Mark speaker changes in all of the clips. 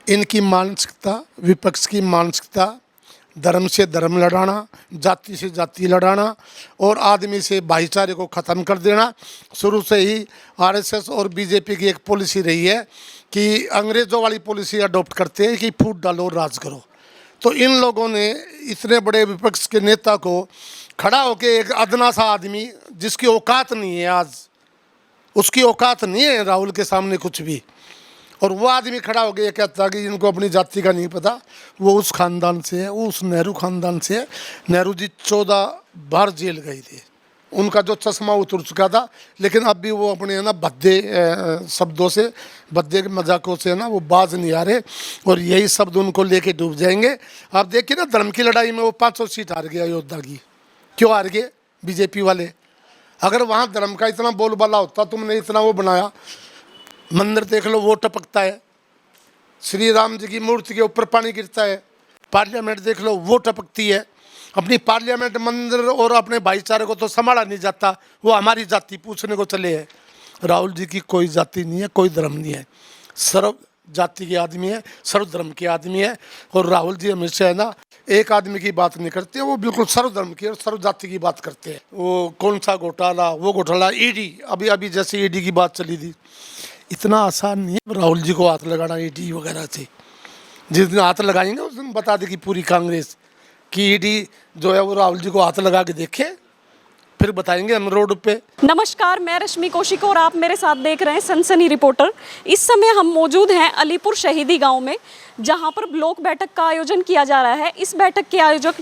Speaker 1: इनकी मानसिकता, विपक्ष की मानसिकता, धर्म से धर्म लड़ाना, जाति से जाति लड़ाना और आदमी से भाईचारे को ख़त्म कर देना। शुरू से ही आरएसएस और बीजेपी की एक पॉलिसी रही है कि अंग्रेज़ों वाली पॉलिसी अडॉप्ट करते हैं कि फूट डालो राज करो। तो इन लोगों ने इतने बड़े विपक्ष के नेता को खड़ा होकर, एक अदना सा आदमी जिसकी औकात नहीं है, आज उसकी औकात नहीं है राहुल के सामने कुछ भी, और वो आदमी खड़ा हो गया कहता कि इनको अपनी जाति का नहीं पता, वो उस खानदान से है, वो उस नेहरू खानदान से है। नेहरू जी 14 बार जेल गए थे, उनका जो चश्मा उतर चुका था, लेकिन अब भी वो अपने है ना भद्दे शब्दों से, भद्दे के मजाकों से है ना वो बाज नहीं आ रहे, और यही शब्द उनको लेके डूब जाएंगे। आप देखिए ना, धर्म की लड़ाई में वो 500 सीट हार गया अयोध्या की। क्यों हार गए बीजेपी वाले? अगर वहाँ धर्म का इतना बोलबाला होता, तुमने इतना वो बनाया, मंदिर देख लो वो टपकता है, श्री राम जी की मूर्ति के ऊपर पानी गिरता है, पार्लियामेंट देख लो वो टपकती है। अपनी पार्लियामेंट, मंदिर और अपने भाईचारे को तो संभाला नहीं जाता, वो हमारी जाति पूछने को चले हैं। राहुल जी की कोई जाति नहीं है, कोई धर्म नहीं है, सर्व जाति के आदमी है, सर्व धर्म के आदमी है। और राहुल जी हमेशा है ना एक आदमी की बात नहीं करते, वो बिल्कुल सर्व धर्म की और सर्व जाति की बात करते हैं। वो कौन सा घोटाला, वो घोटाला, ईडी, अभी जैसे ईडी की बात चली थी, इतना आसान नहीं है राहुल जी को हाथ लगाना ईडी वगैरह से। जिस दिन हाथ लगाएंगे उस दिन बता देगी पूरी कांग्रेस कि ईडी जो है वो राहुल जी को हाथ लगा के देखे, फिर बताएंगे हम रोड पे।
Speaker 2: नमस्कार, मैं रश्मि कौशिक और आप मेरे साथ देख रहे हैं सनसनी रिपोर्टर। इस समय हम मौजूद हैं अलीपुर शहीदी गांव में, जहां पर ब्लॉक बैठक का आयोजन किया जा रहा है। इस बैठक के आयोजक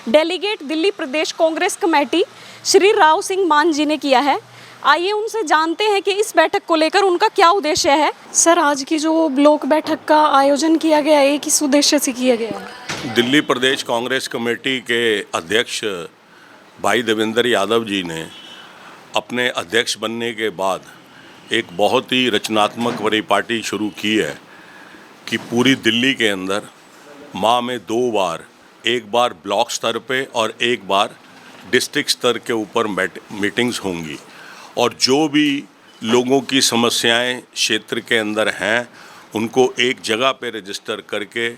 Speaker 2: डेलीगेट दिल्ली प्रदेश कांग्रेस कमेटी श्री राव सिंह मान जी ने किया है। आइए उनसे जानते हैं कि इस बैठक को लेकर उनका क्या उद्देश्य है। सर, आज की जो ब्लॉक बैठक का आयोजन किया गया है, किस उद्देश्य से किया गया है?
Speaker 3: दिल्ली प्रदेश कांग्रेस कमेटी के अध्यक्ष भाई देवेंद्र यादव जी ने अपने अध्यक्ष बनने के बाद एक बहुत ही रचनात्मक परिपाटी शुरू की है कि पूरी दिल्ली के अंदर माह में 2 बार, एक बार ब्लॉक स्तर पे और एक बार डिस्ट्रिक्ट स्तर के ऊपर मीटिंग्स होंगी, और जो भी लोगों की समस्याएं क्षेत्र के अंदर हैं उनको एक जगह पे रजिस्टर करके,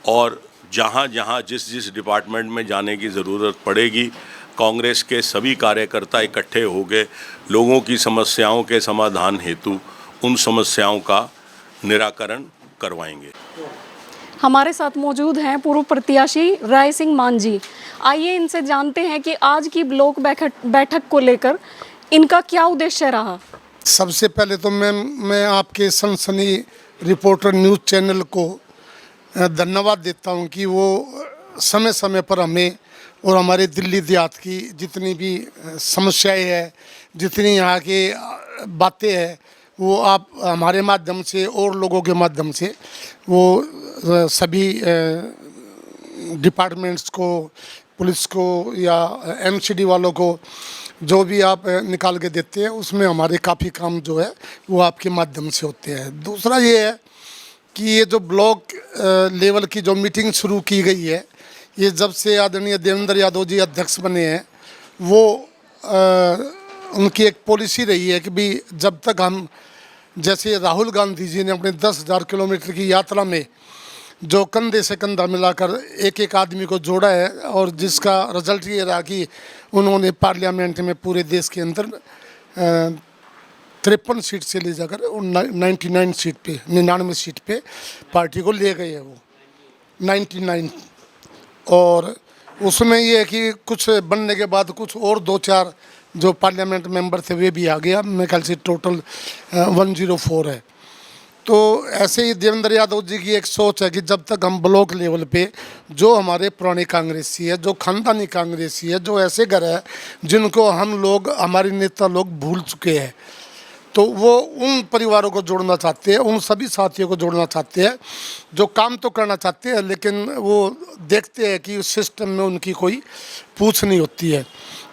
Speaker 3: और जहाँ जहाँ जिस डिपार्टमेंट में जाने की ज़रूरत पड़ेगी, कांग्रेस के सभी कार्यकर्ता इकट्ठे हो गए लोगों की समस्याओं के समाधान हेतु उन समस्याओं का निराकरण करवाएंगे।
Speaker 2: हमारे साथ मौजूद हैं पूर्व प्रत्याशी राय सिंह मान जी। आइए इनसे जानते हैं कि आज की ब्लॉक बैठक को लेकर इनका क्या उद्देश्य रहा।
Speaker 1: सबसे पहले तो मैं आपके सनसनी रिपोर्टर न्यूज़ चैनल को धन्यवाद देता हूं कि वो समय समय पर हमें और हमारे दिल्ली देहात की जितनी भी समस्याएं हैं, जितनी यहाँ की बातें हैं, वो आप हमारे माध्यम से और लोगों के माध्यम से वो सभी डिपार्टमेंट्स को, पुलिस को या एमसीडी वालों को जो भी आप निकाल के देते हैं, उसमें हमारे काफ़ी काम जो है वो आपके माध्यम से होते हैं। दूसरा ये है कि ये जो ब्लॉक लेवल की जो मीटिंग शुरू की गई है, ये जब से आदरणीय देवेंद्र यादव जी अध्यक्ष बने हैं, वो उनकी एक पॉलिसी रही है कि भाई जब तक हम, जैसे राहुल गांधी जी ने अपने 10,000 किलोमीटर की यात्रा में जो कंधे से कंधा मिलाकर एक एक आदमी को जोड़ा है, और जिसका रिजल्ट ये रहा कि उन्होंने पार्लियामेंट में पूरे देश के अंदर 53 सीट से ले जाकर 99 सीट पे, 99 सीट पे पार्टी को ले गए हैं वो 99। और उसमें ये है कि कुछ बनने के बाद कुछ और 2-4 जो पार्लियामेंट मेंबर थे वे भी आ गया, मेरे ख्याल से टोटल 104 है। तो ऐसे ही देवेंद्र यादव जी की एक सोच है कि जब तक हम ब्लॉक लेवल पे जो हमारे पुराने कांग्रेसी है, जो खानदानी कांग्रेसी है, जो ऐसे घर है जिनको हम लोग, हमारे नेता लोग भूल चुके हैं, तो वो उन परिवारों को जोड़ना चाहते हैं, उन सभी साथियों को जोड़ना चाहते हैं जो काम तो करना चाहते हैं, लेकिन वो देखते हैं कि उस सिस्टम में उनकी कोई पूछ नहीं होती है।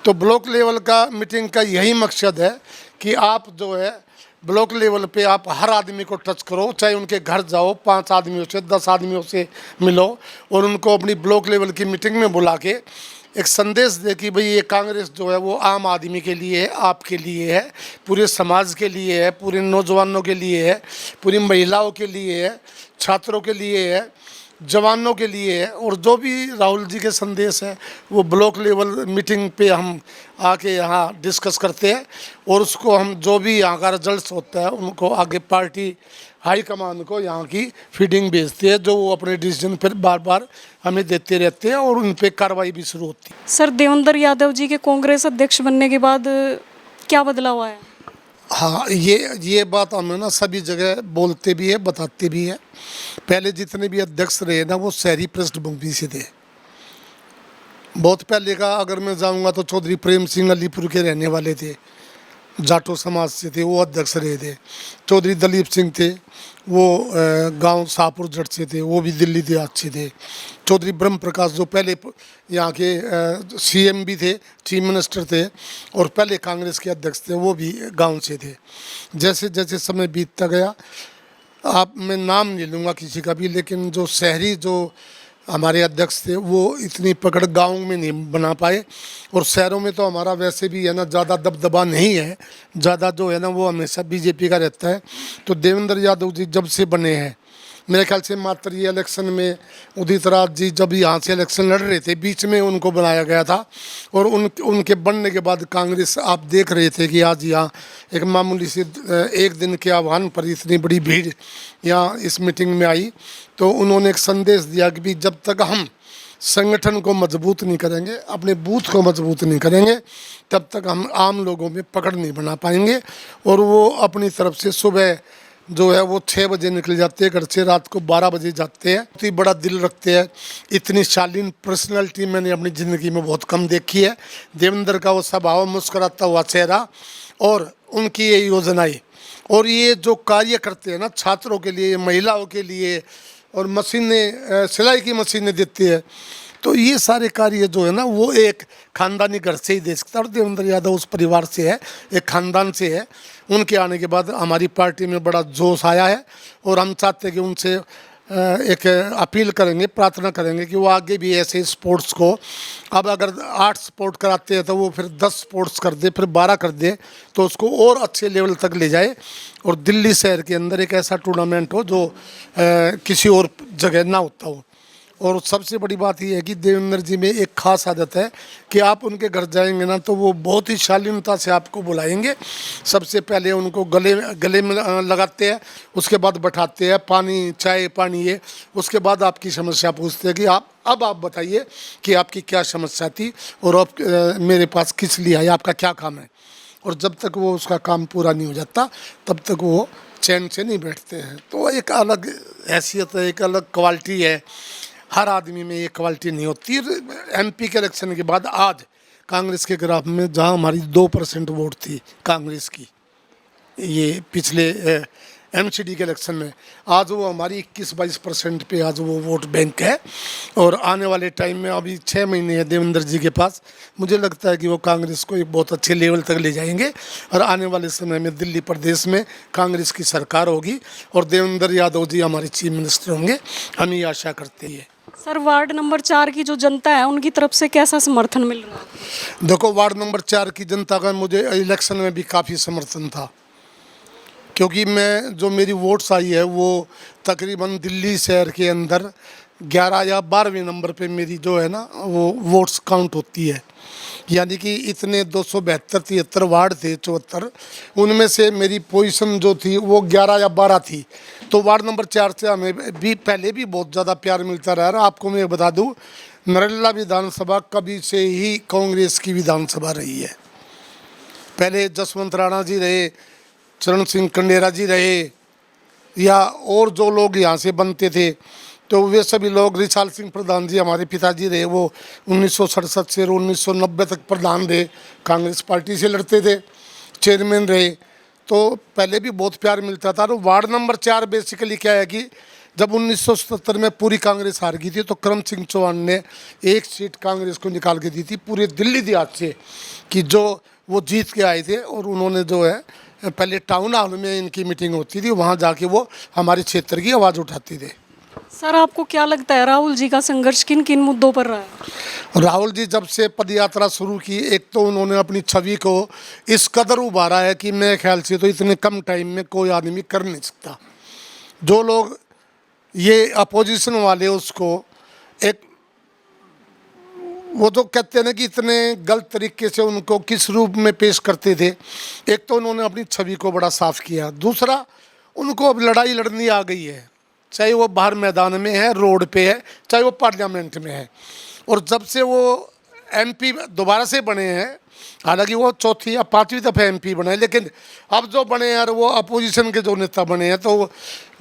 Speaker 1: तो ब्लॉक लेवल का मीटिंग का यही मकसद है कि आप जो है ब्लॉक लेवल पे आप हर आदमी को टच करो, चाहे उनके घर जाओ, 5 आदमियों से 10 आदमियों से मिलो, और उनको अपनी ब्लॉक लेवल की मीटिंग में बुला के एक संदेश दे कि भाई ये कांग्रेस जो है वो आम आदमी के लिए है, आपके लिए है, पूरे समाज के लिए है, पूरे नौजवानों के लिए है, पूरी महिलाओं के लिए है, छात्रों के लिए है, जवानों के लिए है। और जो भी राहुल जी के संदेश है वो ब्लॉक लेवल मीटिंग पे हम आके यहाँ डिस्कस करते हैं और उसको हम जो भी यहाँ का रिजल्ट होता है उनको आगे पार्टी हाईकमान को यहाँ की फीडिंग भेजते हैं, जो वो अपने डिसीजन फिर बार बार हमें देते रहते हैं और उन पर कार्रवाई भी शुरू होती है।
Speaker 2: सर, देवेंद्र यादव जी के कांग्रेस अध्यक्ष बनने के बाद क्या बदलाव आया?
Speaker 1: हाँ, ये बात हमें ना सभी जगह बोलते भी है, बताते भी है। पहले जितने भी अध्यक्ष रहे ना वो शहरी पृष्ठभूमि से थे। बहुत पहले का अगर मैं जाऊंगा तो चौधरी प्रेम सिंह अलीपुर के रहने वाले थे, जाटो समाज से थे, वो अध्यक्ष रहे थे। चौधरी दलीप सिंह थे, वो गांव शाहपुर जट से थे, वो भी दिल्ली देहात से थे। चौधरी ब्रह्म प्रकाश जो पहले यहाँ के सीएम भी थे, चीफ मिनिस्टर थे और पहले कांग्रेस के अध्यक्ष थे, वो भी गांव से थे। जैसे जैसे समय बीतता गया, आप मैं नाम नहीं लूँगा किसी का भी, लेकिन जो शहरी जो हमारे अध्यक्ष थे वो इतनी पकड़ गाँव में नहीं बना पाए। और शहरों में तो हमारा वैसे भी है ना ज़्यादा दबदबा नहीं है, ज़्यादा जो है ना वो हमेशा बीजेपी का रहता है। तो देवेंद्र यादव जी जब से बने हैं, मेरे ख्याल से मात्र ये इलेक्शन में उदित राज जी जब यहाँ से इलेक्शन लड़ रहे थे, बीच में उनको बनाया गया था। और उनके बनने के बाद कांग्रेस, आप देख रहे थे कि आज यहाँ एक मामूली से एक दिन के आह्वान पर इतनी बड़ी भीड़ यहाँ इस मीटिंग में आई। तो उन्होंने एक संदेश दिया कि भी जब तक हम संगठन को मजबूत नहीं करेंगे, अपने बूथ को मजबूत नहीं करेंगे, तब तक हम आम लोगों में पकड़ नहीं बना पाएंगे। और वो अपनी तरफ से सुबह जो है वो 6 बजे निकल जाते हैं घर से, रात को 12 बजे जाते हैं। तो बड़ा दिल रखते हैं। इतनी शालीन पर्सनैलिटी मैंने अपनी ज़िंदगी में बहुत कम देखी है। देवेंद्र का वो स्वभाव, मुस्कुराता हुआ चेहरा और उनकी ये योजनाएं और ये जो कार्य करते हैं ना छात्रों के लिए, महिलाओं के लिए, और मशीनें, सिलाई की मशीनें देती है। तो ये सारे कार्य जो है ना वो एक खानदानी घर से ही दे सकता है। और देवेंद्र यादव उस परिवार से है, एक खानदान से है। उनके आने के बाद हमारी पार्टी में बड़ा जोश आया है और हम चाहते हैं कि उनसे एक अपील करेंगे, प्रार्थना करेंगे कि वो आगे भी ऐसे स्पोर्ट्स को, अब अगर 8 स्पोर्ट कराते हैं तो वो फिर 10 स्पोर्ट्स कर दे, फिर 12 कर दे, तो उसको और अच्छे लेवल तक ले जाए और दिल्ली शहर के अंदर एक ऐसा टूर्नामेंट हो जो किसी और जगह ना होता हो। और सबसे बड़ी बात यह है कि देवेंद्र जी में एक खास आदत है कि आप उनके घर जाएंगे ना तो वो बहुत ही शालीनता से आपको बुलाएंगे। सबसे पहले उनको गले में लगाते हैं, उसके बाद बैठाते हैं, पानी, चाय पानी ये, उसके बाद आपकी समस्या पूछते हैं कि अब आप बताइए कि आपकी क्या समस्या थी और आप मेरे पास किस लिए आए, आपका क्या काम है। और जब तक वो उसका काम पूरा नहीं हो जाता तब तक वो चैन से नहीं बैठते हैं। तो एक अलग हैसियत है, एक अलग क्वालिटी है। हर आदमी में ये क्वालिटी नहीं होती। एमपी के इलेक्शन के बाद आज कांग्रेस के ग्राफ में जहां हमारी 2% वोट थी कांग्रेस की, ये पिछले एमसीडी के इलेक्शन में, आज वो हमारी 21-22% पे आज वो वोट बैंक है। और आने वाले टाइम में अभी 6 महीने है देवेंद्र जी के पास, मुझे लगता है कि वो कांग्रेस को एक बहुत अच्छे लेवल तक ले जाएंगे और आने वाले समय में दिल्ली प्रदेश में कांग्रेस की सरकार होगी और देवेंद्र यादव जी हमारे चीफ मिनिस्टर होंगे, हम ये आशा करते हैं।
Speaker 2: सर, वार्ड नंबर 4 की जो जनता है उनकी तरफ से कैसा समर्थन मिल रहा है?
Speaker 1: देखो, वार्ड नंबर 4 की जनता का मुझे इलेक्शन में भी काफ़ी समर्थन था, क्योंकि मैं जो मेरी वोट्स आई है वो तकरीबन दिल्ली शहर के अंदर 11 या 12वें नंबर पे मेरी जो है ना वो वोट्स काउंट होती है। यानी कि इतने 272-73 वार्ड थे, 74, उनमें से मेरी पोजीशन जो थी वो 11 या 12 थी। तो वार्ड नंबर 4 से हमें भी पहले भी बहुत ज़्यादा प्यार मिलता रहा है। आपको मैं बता दूं, नरेला विधानसभा कभी से ही कांग्रेस की विधानसभा रही है। पहले जसवंत राणा जी रहे, चरण सिंह कंडेरा जी रहे, या और जो लोग यहाँ से बनते थे तो वे सभी लोग, रिशाल सिंह प्रधान जी हमारे पिताजी रहे, वो 1967 से 1990 तक प्रधान रहे, कांग्रेस पार्टी से लड़ते थे, चेयरमैन रहे। तो पहले भी बहुत प्यार मिलता था। तो वार्ड नंबर 4 बेसिकली क्या है कि जब 1977 में पूरी कांग्रेस हार गई थी तो करम सिंह चौहान ने एक सीट कांग्रेस को निकाल के दी थी पूरे दिल्ली देहात से, कि जो वो जीत के आए थे। और उन्होंने जो है पहले टाउन हॉल में इनकी मीटिंग होती थी, वहाँ जाके वो हमारे क्षेत्र की आवाज़ उठाते थे।
Speaker 2: सर, आपको क्या लगता है राहुल जी का संघर्ष किन किन मुद्दों पर रहा है?
Speaker 1: राहुल जी जब से पद यात्रा शुरू की, एक तो उन्होंने अपनी छवि को इस कदर उभारा है कि मेरे ख्याल से तो इतने कम टाइम में कोई आदमी कर नहीं सकता। जो लोग ये अपोजिशन वाले उसको एक, वो तो कहते हैं ना कि इतने गलत तरीके से उनको किस रूप में पेश करते थे। एक तो उन्होंने अपनी छवि को बड़ा साफ किया, दूसरा उनको अब लड़ाई लड़नी आ गई है, चाहे वो बाहर मैदान में है, रोड पे है, चाहे वो पार्लियामेंट में है। और जब से वो एमपी दोबारा से बने हैं, हालांकि वो चौथी या पांचवी दफ़ा एमपी बने हैं, लेकिन अब जो बने हैं वो अपोजिशन के जो नेता बने हैं, तो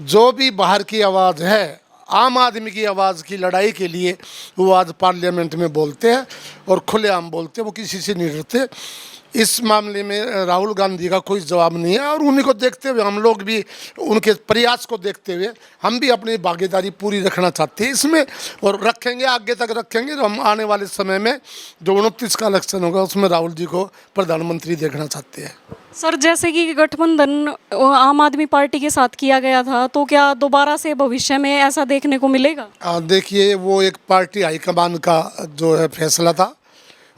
Speaker 1: जो भी बाहर की आवाज़ है, आम आदमी की आवाज़ की लड़ाई के लिए वो आज पार्लियामेंट में बोलते हैं और खुलेआम बोलते हैं, वो किसी से नहीं डरते। इस मामले में राहुल गांधी का कोई जवाब नहीं है, और उन्हीं को देखते हुए हम लोग भी, उनके प्रयास को देखते हुए हम भी अपनी भागीदारी पूरी रखना चाहते हैं इसमें, और रखेंगे, आगे तक रखेंगे। तो हम आने वाले समय में जो 29 का इलेक्शन होगा उसमें राहुल जी को प्रधानमंत्री देखना चाहते हैं।
Speaker 2: सर, जैसे कि गठबंधन आम आदमी पार्टी के साथ किया गया था, तो क्या दोबारा से भविष्य में ऐसा देखने को मिलेगा?
Speaker 1: देखिए, वो एक पार्टी हाईकमान का जो है फैसला था,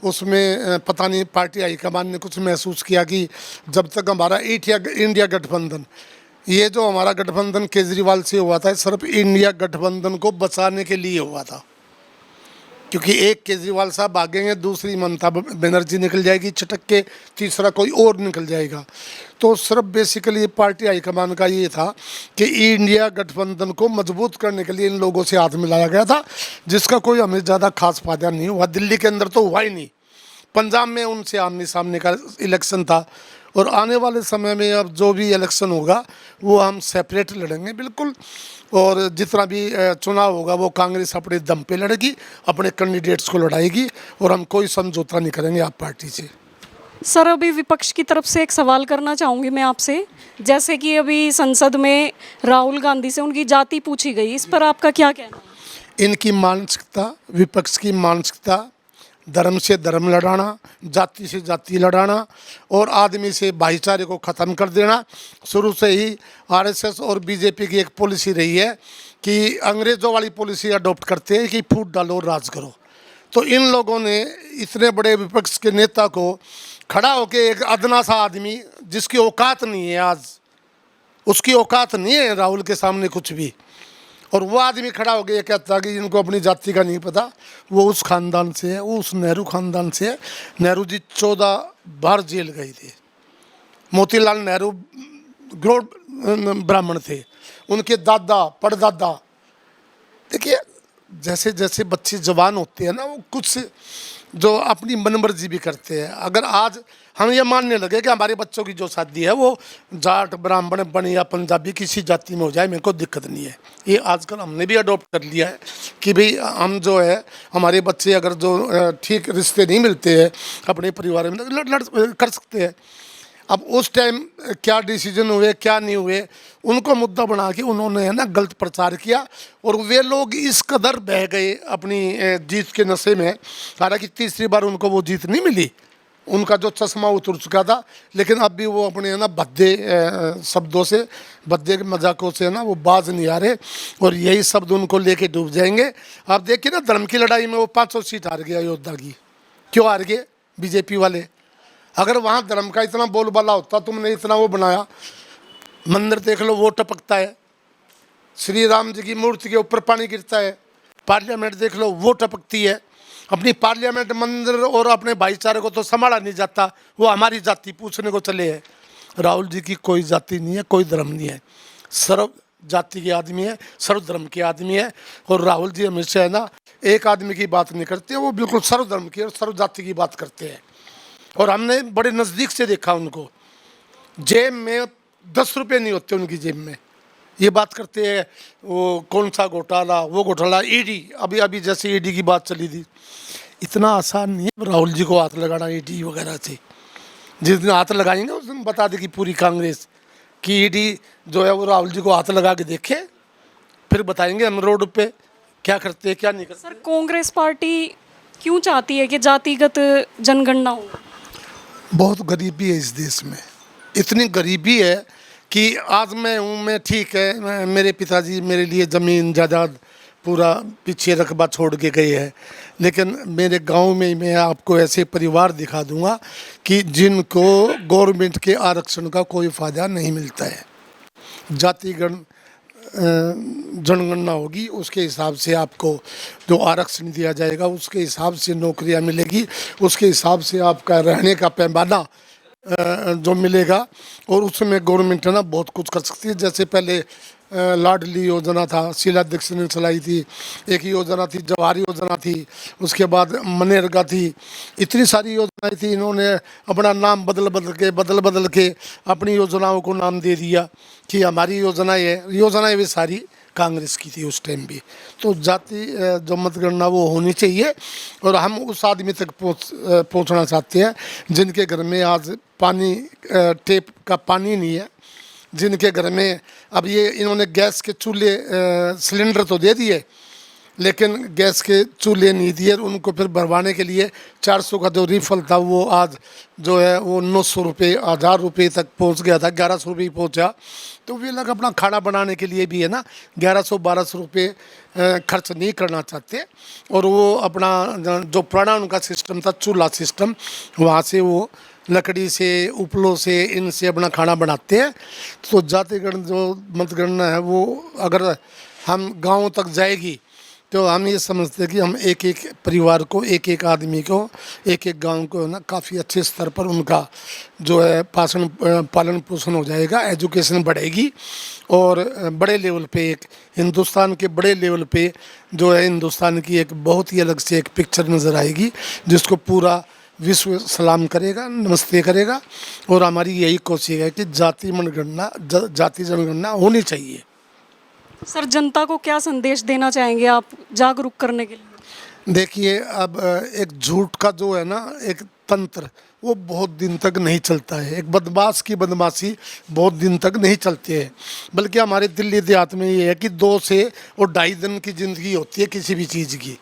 Speaker 1: उसमें पता नहीं पार्टी हाईकमान ने कुछ महसूस किया कि जब तक हमारा इंडिया गठबंधन, ये जो हमारा गठबंधन केजरीवाल से हुआ था, सिर्फ इंडिया गठबंधन को बचाने के लिए हुआ था, क्योंकि एक केजरीवाल साहब भागेंगे, दूसरी ममता बनर्जी निकल जाएगी चटक के, तीसरा कोई और निकल जाएगा। तो सिर्फ बेसिकली पार्टी हाईकमान का ये था कि इंडिया गठबंधन को मजबूत करने के लिए इन लोगों से हाथ मिलाया गया था, जिसका कोई हमें ज़्यादा खास फायदा नहीं हुआ। दिल्ली के अंदर तो हुआ ही नहीं, पंजाब में उनसे आमने सामने का इलेक्शन था, और आने वाले समय में अब जो भी इलेक्शन होगा वो हम सेपरेट लड़ेंगे बिल्कुल, और जितना भी चुनाव होगा वो कांग्रेस अपने दम पे लड़ेगी, अपने कैंडिडेट्स को लड़ाएगी, और हम कोई समझौता नहीं करेंगे आप पार्टी से।
Speaker 2: सर, अभी विपक्ष की तरफ से एक सवाल करना चाहूँगी मैं आपसे। जैसे कि अभी संसद में राहुल गांधी से उनकी जाति पूछी गई, इस पर आपका क्या कहना है?
Speaker 1: इनकी मानसिकता, विपक्ष की मानसिकता, धर्म से धर्म लड़ाना, जाति से जाति लड़ाना, और आदमी से भाईचारे को ख़त्म कर देना, शुरू से ही आरएसएस और बीजेपी की एक पॉलिसी रही है कि अंग्रेज़ों वाली पॉलिसी अडॉप्ट करते हैं कि फूट डालो और राज करो। तो इन लोगों ने इतने बड़े विपक्ष के नेता को खड़ा होकर, एक अदना सा आदमी जिसकी औकात नहीं है, आज उसकी औकात नहीं है राहुल के सामने कुछ भी, और वो आदमी खड़ा हो गया ये कहता कि इनको अपनी जाति का नहीं पता, वो उस खानदान से है, वो उस नेहरू खानदान से है। नेहरू जी 14 बार जेल गए थे। मोतीलाल नेहरू ग्रोड ब्राह्मण थे, उनके दादा परदादा। देखिए, जैसे जैसे बच्चे जवान होते हैं ना, वो कुछ जो अपनी मनमर्जी भी करते हैं। अगर आज हम ये मानने लगे कि हमारे बच्चों की जो शादी है वो जाट ब्राह्मण बने या पंजाबी किसी जाति में हो जाए, मेरे को दिक्कत नहीं है, ये आजकल हमने भी अडॉप्ट कर लिया है कि भाई हम जो है, हमारे बच्चे अगर जो ठीक रिश्ते नहीं मिलते हैं अपने परिवार में, लड़ कर सकते हैं। अब उस टाइम क्या डिसीजन हुए क्या नहीं हुए, उनको मुद्दा बना के उन्होंने है ना गलत प्रचार किया, और वे लोग इस कदर बह गए अपनी जीत के नशे में। हालांकि तीसरी बार उनको वो जीत नहीं मिली, उनका जो चश्मा उतर चुका था, लेकिन अब भी वो अपने है ना भद्दे शब्दों से, भद्दे के मजाकों से है ना वो बाज नहीं आ रहे, और यही शब्द उनको लेके डूब जाएंगे। आप देखिए ना, धर्म की लड़ाई में वो 500 सीट हार गया अयोध्या की। क्यों हार गए बीजेपी वाले? अगर वहाँ धर्म का इतना बोलबाला होता, तुमने इतना वो बनाया, मंदिर देख लो वो टपकता है, श्री राम जी की मूर्ति के ऊपर पानी गिरता है, पार्लियामेंट देख लो वो टपकती है। अपनी पार्लियामेंट, मंदिर और अपने भाईचारे को तो संभाला नहीं जाता, वो हमारी जाति पूछने को चले हैं। राहुल जी की कोई जाति नहीं है, कोई धर्म नहीं है, सर्व जाति के आदमी है, सर्व धर्म के आदमी है। और राहुल जी हमेशा है ना एक आदमी की बात नहीं करते, वो बिल्कुल सर्व धर्म की और सर्व जाति की बात करते हैं। और हमने बड़े नज़दीक से देखा उनको, जेब में 10 रुपये नहीं होते उनकी जेब में, ये बात करते हैं वो कौन सा घोटाला, वो घोटाला, ईडी, अभी जैसे ईडी की बात चली थी। इतना आसान नहीं है राहुल जी को हाथ लगाना ईडी वगैरह से। जिस दिन हाथ लगाएंगे उस दिन बता देगी पूरी कांग्रेस कि ईडी जो है वो राहुल जी को हाथ लगा के देखे, फिर बताएंगे हम रोड पे क्या करते हैं क्या नहीं करते।
Speaker 2: सर, कांग्रेस पार्टी क्यों चाहती है कि जातिगत जनगणना हो?
Speaker 1: बहुत गरीबी है इस देश में, इतनी गरीबी है कि आज मैं हूँ, मैं ठीक है, मेरे पिताजी मेरे लिए ज़मीन जायदाद पूरा पीछे रकबा छोड़ के गए हैं, लेकिन मेरे गांव में मैं आपको ऐसे परिवार दिखा दूंगा कि जिनको गवर्नमेंट के आरक्षण का कोई फ़ायदा नहीं मिलता है। जातिगण जनगणना होगी उसके हिसाब से आपको जो आरक्षण दिया जाएगा, उसके हिसाब से नौकरियां मिलेगी, उसके हिसाब से आपका रहने का पैमाना जो मिलेगा, और उसमें गवर्नमेंट है ना बहुत कुछ कर सकती है। जैसे पहले लाडली योजना था, शीला दीक्षित ने चलाई थी, एक योजना थी जवाहर योजना थी, उसके बाद मनरेगा थी, इतनी सारी योजनाएं थी। इन्होंने अपना नाम बदल के अपनी योजनाओं को नाम दे दिया कि हमारी योजनाएं वे सारी कांग्रेस की थी उस टाइम भी। तो जाति जो मतगणना वो होनी चाहिए, और हम उस आदमी तक पहुंचना चाहते हैं जिनके घर में आज पानी टेप का पानी नहीं है, जिनके घर में अब ये इन्होंने गैस के चूल्हे सिलेंडर तो दे दिए लेकिन गैस के चूल्हे नहीं दिए, उनको फिर भरवाने के लिए 400 का जो रिफल था वो आज जो है वो 900 रुपये 1000 रुपये तक पहुंच गया था, 1100 रुपये पहुंचा। तो वे लोग अपना खाना बनाने के लिए भी है ना 1100-1200 रुपये खर्च नहीं करना चाहते, और वो अपना जो पुराना उनका सिस्टम था चूल्हा सिस्टम, वहाँ से वो लकड़ी से उपलों से इनसे अपना खाना बनाते हैं। तो जातिगण जो मतगणना है वो अगर हम गाँव तक जाएगी तो हम ये समझते हैं कि हम एक एक परिवार को, एक एक आदमी को, एक एक गांव को ना काफ़ी अच्छे स्तर पर उनका जो है पालन पोषण हो जाएगा, एजुकेशन बढ़ेगी, और बड़े लेवल पे एक हिंदुस्तान के बड़े लेवल पे जो है हिंदुस्तान की एक बहुत ही अलग से एक पिक्चर नज़र आएगी जिसको पूरा विश्व सलाम करेगा, नमस्ते करेगा। और हमारी यही कोशिश है कि जाति जनगणना होनी चाहिए।
Speaker 2: सर, जनता को क्या संदेश देना चाहेंगे आप जागरूक करने के लिए?
Speaker 1: देखिए, अब एक झूठ का जो है ना एक तंत्र वो बहुत दिन तक नहीं चलता है, एक बदमाश की बदमाशी बहुत दिन तक नहीं चलती है, बल्कि हमारे दिल्ली देहात में ये है कि 2 से और 2.5 दिन की ज़िंदगी होती है किसी भी चीज़ की।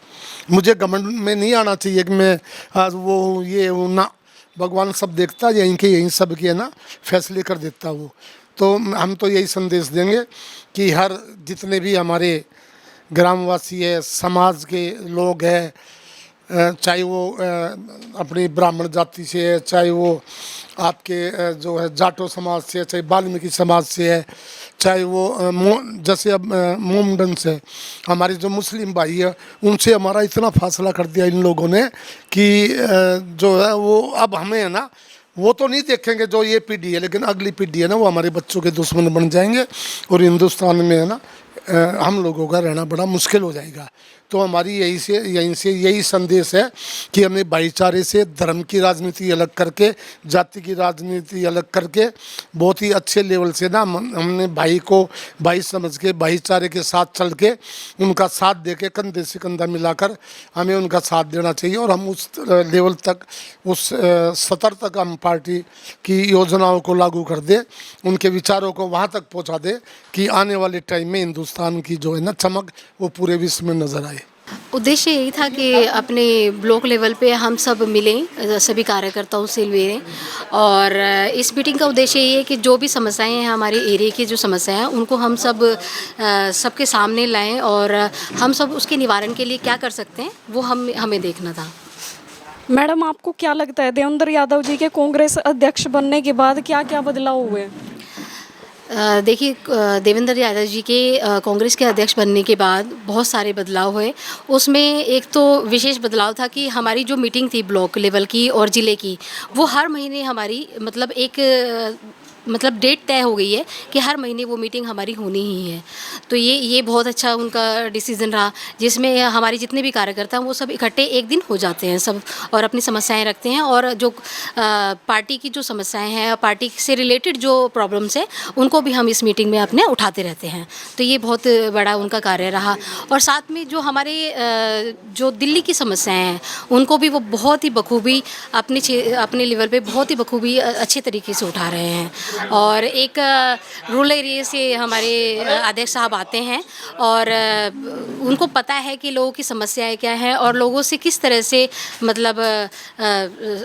Speaker 1: मुझे घमंड में नहीं आना चाहिए कि मैं आज वो ये हूँ ना, भगवान सब देखता है, यहीं सब के है ना फैसले कर देता वो। तो हम तो यही संदेश देंगे कि हर जितने भी हमारे ग्रामवासी है, समाज के लोग हैं, चाहे वो अपनी ब्राह्मण जाति से है, चाहे वो आपके जो है जाटो समाज से है, चाहे वाल्मीकि समाज से है, चाहे वो जैसे अब मोमडन से हमारे जो मुस्लिम भाई है, उनसे हमारा इतना फासला कर दिया इन लोगों ने कि जो है वो अब हमें है ना वो तो नहीं देखेंगे जो ये पीढ़ी है, लेकिन अगली पीढ़ी है ना वो हमारे बच्चों के दुश्मन बन जाएंगे, और हिंदुस्तान में है ना हम लोगों का रहना बड़ा मुश्किल हो जाएगा। तो हमारी यहीं से यही संदेश है कि हमें भाईचारे से, धर्म की राजनीति अलग करके, जाति की राजनीति अलग करके बहुत ही अच्छे लेवल से ना हमने भाई को भाई समझ के, भाईचारे के साथ चल के, उनका साथ दे के, कंधे से कंधा मिलाकर हमें उनका साथ देना चाहिए। और हम उस लेवल तक, उस स्तर तक हम पार्टी की योजनाओं को लागू कर दे, उनके विचारों को वहाँ तक पहुँचा दे कि आने वाले टाइम में हिंदुस्तान की जो है ना चमक वो पूरे विश्व में नज़र आए।
Speaker 4: उद्देश्य यही था कि अपने ब्लॉक लेवल पे हम सब मिलें, सभी कार्यकर्ताओं से मिलें, और इस मीटिंग का उद्देश्य ये है कि जो भी समस्याएं हैं हमारे एरिया की, जो समस्याएं हैं उनको हम सबके सामने लाएं, और हम सब उसके निवारण के लिए क्या कर सकते हैं वो हमें देखना था।
Speaker 2: मैडम, आपको क्या लगता है देवेंद्र यादव जी के कांग्रेस अध्यक्ष बनने के बाद क्या क्या बदलाव हुए?
Speaker 4: देखिए, देवेंद्र यादव जी के कांग्रेस के अध्यक्ष बनने के बाद बहुत सारे बदलाव हुए। उसमें एक तो विशेष बदलाव था कि हमारी जो मीटिंग थी ब्लॉक लेवल की और ज़िले की, वो हर महीने हमारी मतलब डेट तय हो गई है कि हर महीने वो मीटिंग हमारी होनी ही है। तो ये बहुत अच्छा उनका डिसीज़न रहा, जिसमें हमारे जितने भी कार्यकर्ता हैं वो सब इकट्ठे एक दिन हो जाते हैं सब, और अपनी समस्याएं रखते हैं, और जो पार्टी की जो समस्याएं हैं, पार्टी से रिलेटेड जो प्रॉब्लम्स हैं, उनको भी हम इस मीटिंग में अपने उठाते रहते हैं। तो ये बहुत बड़ा उनका कार्य रहा। और साथ में जो हमारे जो दिल्ली की समस्याएँ हैं उनको भी वो बहुत ही बखूबी अपने लेवल पर बहुत ही बखूबी अच्छे तरीके से उठा रहे हैं। और एक रूरल एरिया से हमारे अध्यक्ष साहब आते हैं, और उनको पता है कि लोगों की समस्याएं क्या हैं और लोगों से किस तरह से मतलब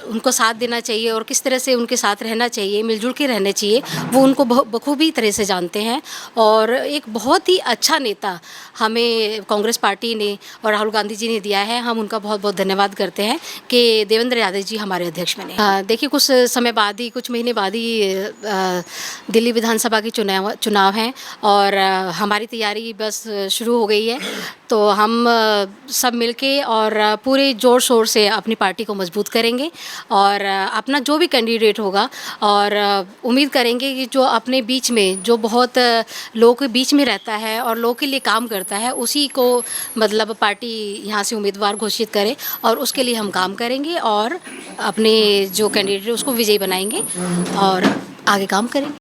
Speaker 4: उनको साथ देना चाहिए और किस तरह से उनके साथ रहना चाहिए, मिलजुल के रहना चाहिए, वो उनको बखूबी तरह से जानते हैं। और एक बहुत ही अच्छा नेता हमें कांग्रेस पार्टी ने और राहुल गांधी जी ने दिया है। हम उनका बहुत बहुत धन्यवाद करते हैं कि देवेंद्र यादव जी हमारे अध्यक्ष बने। देखिए, कुछ समय बाद ही, कुछ महीने बाद ही दिल्ली विधानसभा की चुनाव हैं और हमारी तैयारी बस शुरू हो गई है। तो हम सब मिलके और पूरे ज़ोर शोर से अपनी पार्टी को मजबूत करेंगे और अपना जो भी कैंडिडेट होगा और उम्मीद करेंगे कि जो अपने बीच में जो बहुत लोगों के बीच में रहता है और लोगों के लिए काम करता है उसी को मतलब पार्टी यहाँ से उम्मीदवार घोषित करे और उसके लिए हम काम करेंगे और अपने जो कैंडिडेट है उसको विजयी बनाएंगे और आगे काम करेंगे।